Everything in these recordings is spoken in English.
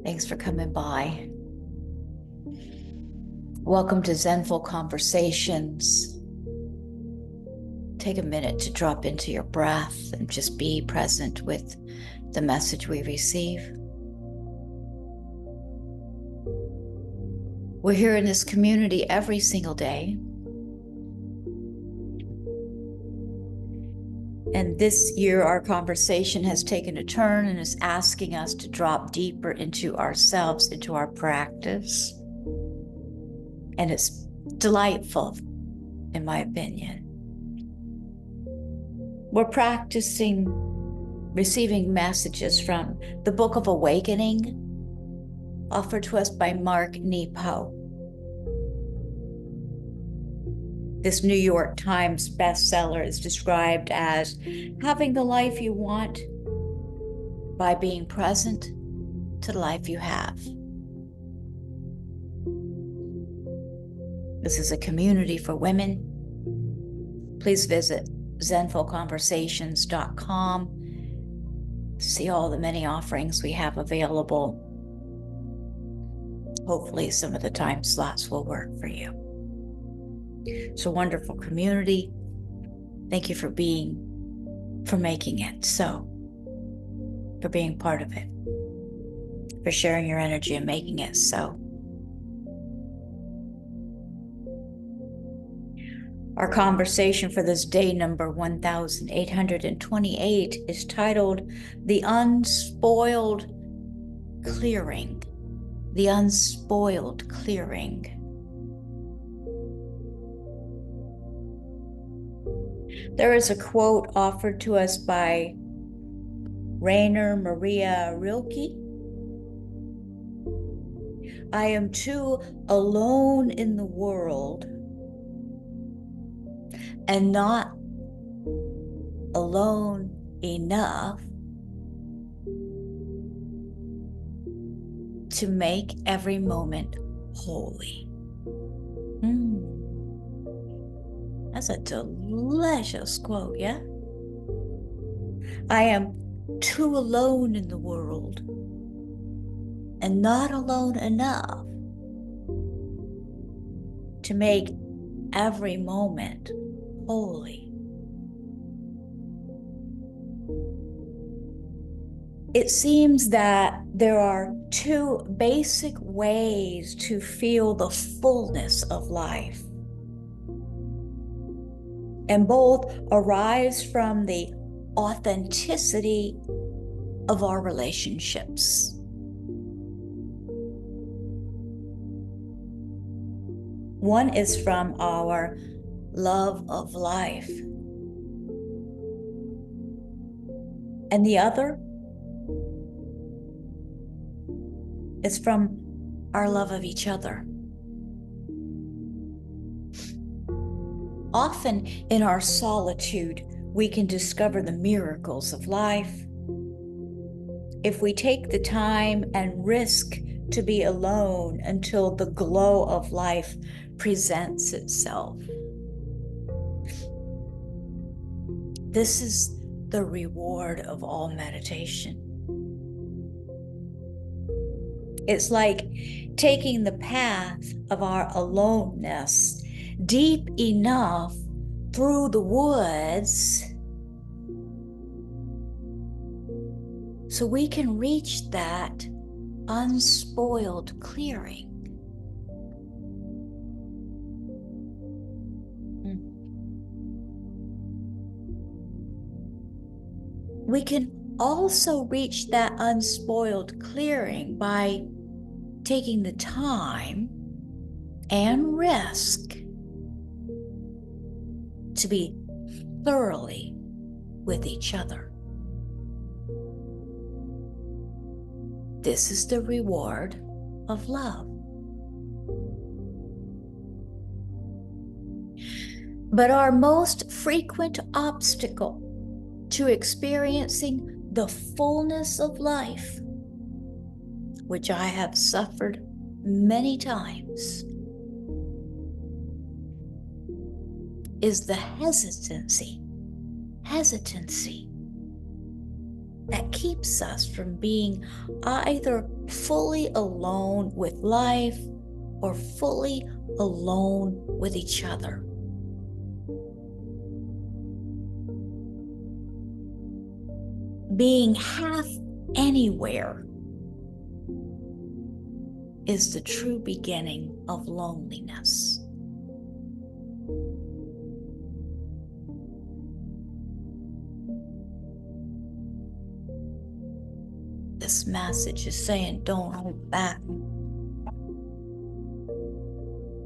Thanks for coming by. Welcome to Zenful Conversations. Take a minute to drop into your breath and just be present with the message we receive. We're here in this community every single day. And this year, our conversation has taken a turn and is asking us to drop deeper into ourselves, into our practice. And it's delightful, in my opinion. We're practicing receiving messages from the Book of Awakening, offered to us by Mark Nepo. This New York Times bestseller is described as having the life you want by being present to the life you have. This is a community for women. Please visit zenfulconversations.com to see all the many offerings we have available. Hopefully some of the time slots will work for you. It's a wonderful community. Thank you for making it so, for being part of it, for sharing your energy and making it so. Our conversation for this day number 1828 is titled The Unspoiled Clearing. The Unspoiled Clearing. There is a quote offered to us by Rainer Maria Rilke. I am too alone in the world and not alone enough to make every moment holy. That's a delicious quote, yeah? I am too alone in the world and not alone enough to make every moment holy. It seems that there are two basic ways to feel the fullness of life, and both arise from the authenticity of our relationships. One is from our love of life, and the other is from our love of each other. Often in our solitude, we can discover the miracles of life. If we take the time and risk to be alone until the glow of life presents itself. This is the reward of all meditation. It's like taking the path of our aloneness deep enough through the woods so we can reach that unspoiled clearing. We can also reach that unspoiled clearing by taking the time and risk to be thoroughly with each other. This is the reward of love. But our most frequent obstacle to experiencing the fullness of life, which I have suffered many times, is the hesitancy that keeps us from being either fully alone with life or fully alone with each other. Being half anywhere is the true beginning of loneliness. This message is saying, don't hold back.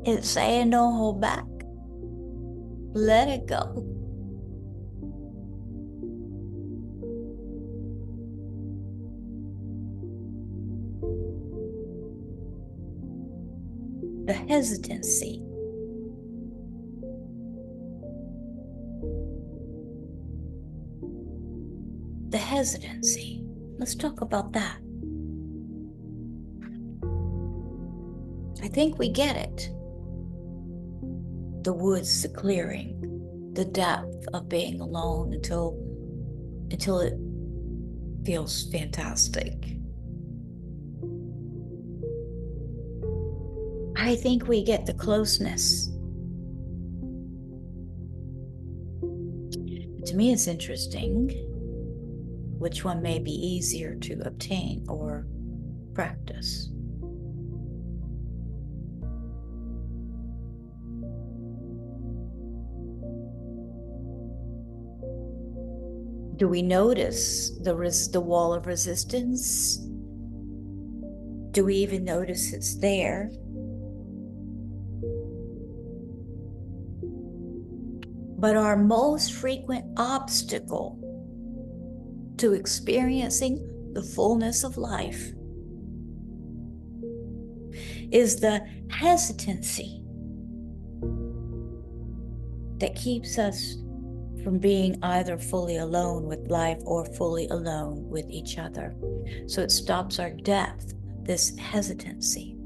It's saying, don't hold back. Let it go. The hesitancy. The hesitancy. Let's talk about that. I think we get it. The woods, the clearing, the depth of being alone until it feels fantastic. I think we get the closeness. To me, it's interesting which one may be easier to obtain or practice. Do we notice the wall of resistance? Do we even notice it's there? But our most frequent obstacle to experiencing the fullness of life is the hesitancy that keeps us from being either fully alone with life or fully alone with each other. So it stops our depth, this hesitancy.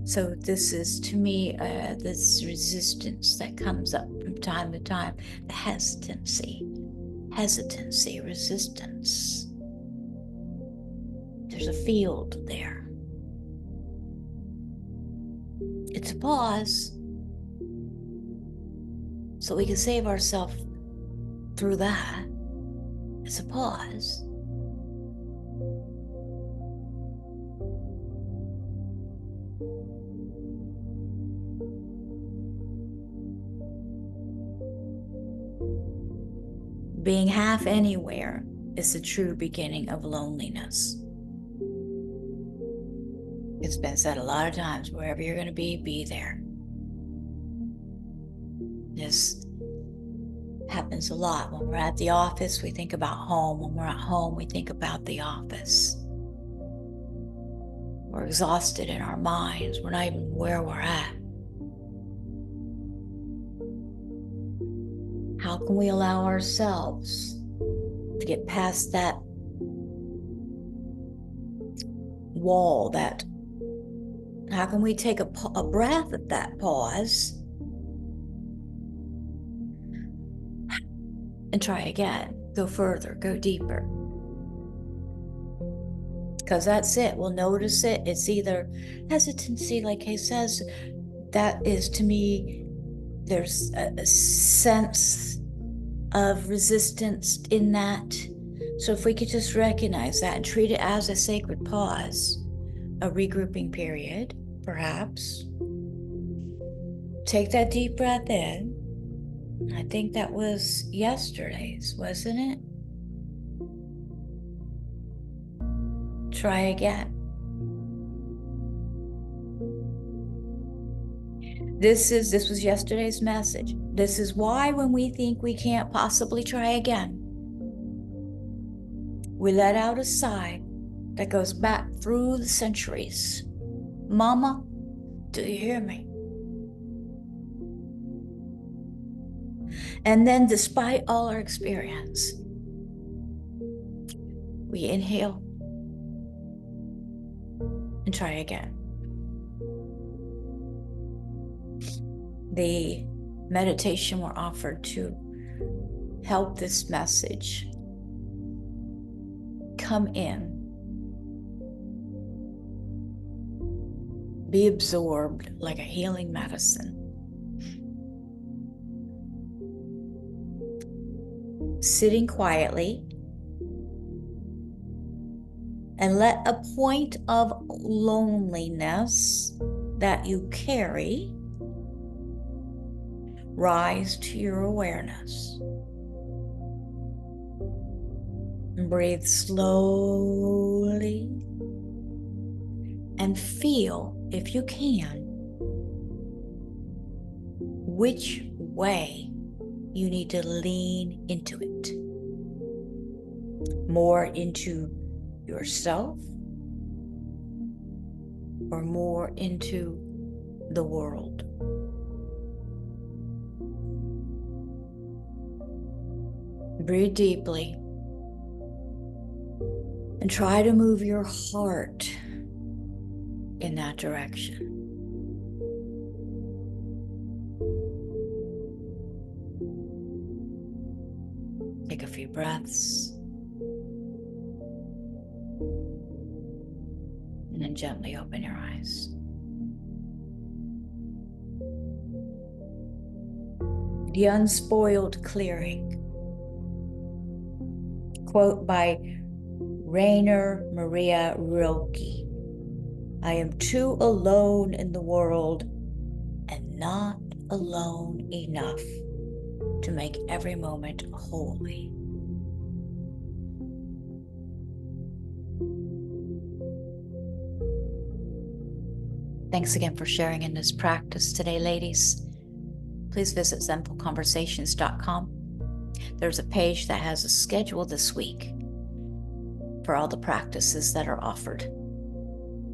So this is, to me, this resistance that comes up from time to time, the hesitancy, resistance. There's a field there. It's a pause. So we can save ourselves through that. It's a pause. Being half anywhere is the true beginning of loneliness. It's been said a lot of times, wherever you're going to be there. This happens a lot. When we're at the office, we think about home. When we're at home, we think about the office. We're exhausted in our minds. We're not even where we're at. How can we allow ourselves to get past that wall, how can we take a breath at that pause and try again, go further, go deeper? Because that's it. We'll notice it. It's either hesitancy, like Kay says, that is, to me, there's a sense of resistance in that. So if we could just recognize that and treat it as a sacred pause, a regrouping period, perhaps. Take that deep breath in. I think that was yesterday's, wasn't it? Try again. This was yesterday's message. This is why when we think we can't possibly try again, we let out a sigh that goes back through the centuries. Mama, do you hear me? And then, despite all our experience, we inhale and try again. The meditation we're offered to help this message come in, be absorbed like a healing medicine. Sitting quietly, and let a point of loneliness that you carry rise to your awareness. And breathe slowly and feel, if you can, which way you need to lean into it. More into yourself or more into the world. Breathe deeply and try to move your heart in that direction. Take a few breaths. And then gently open your eyes. The Unspoiled Clearing. Quote by Rainer Maria Rilke. I am too alone in the world and not alone enough to make every moment holy. Thanks again for sharing in this practice today, ladies. Please visit zenfulconversations.com. There's a page that has a schedule this week for all the practices that are offered.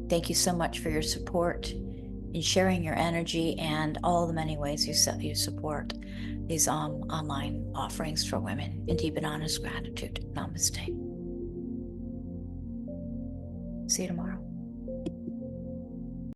Thank you so much for your support in sharing your energy and all the many ways you support these online offerings for women in deep and honest gratitude. Namaste. See you tomorrow.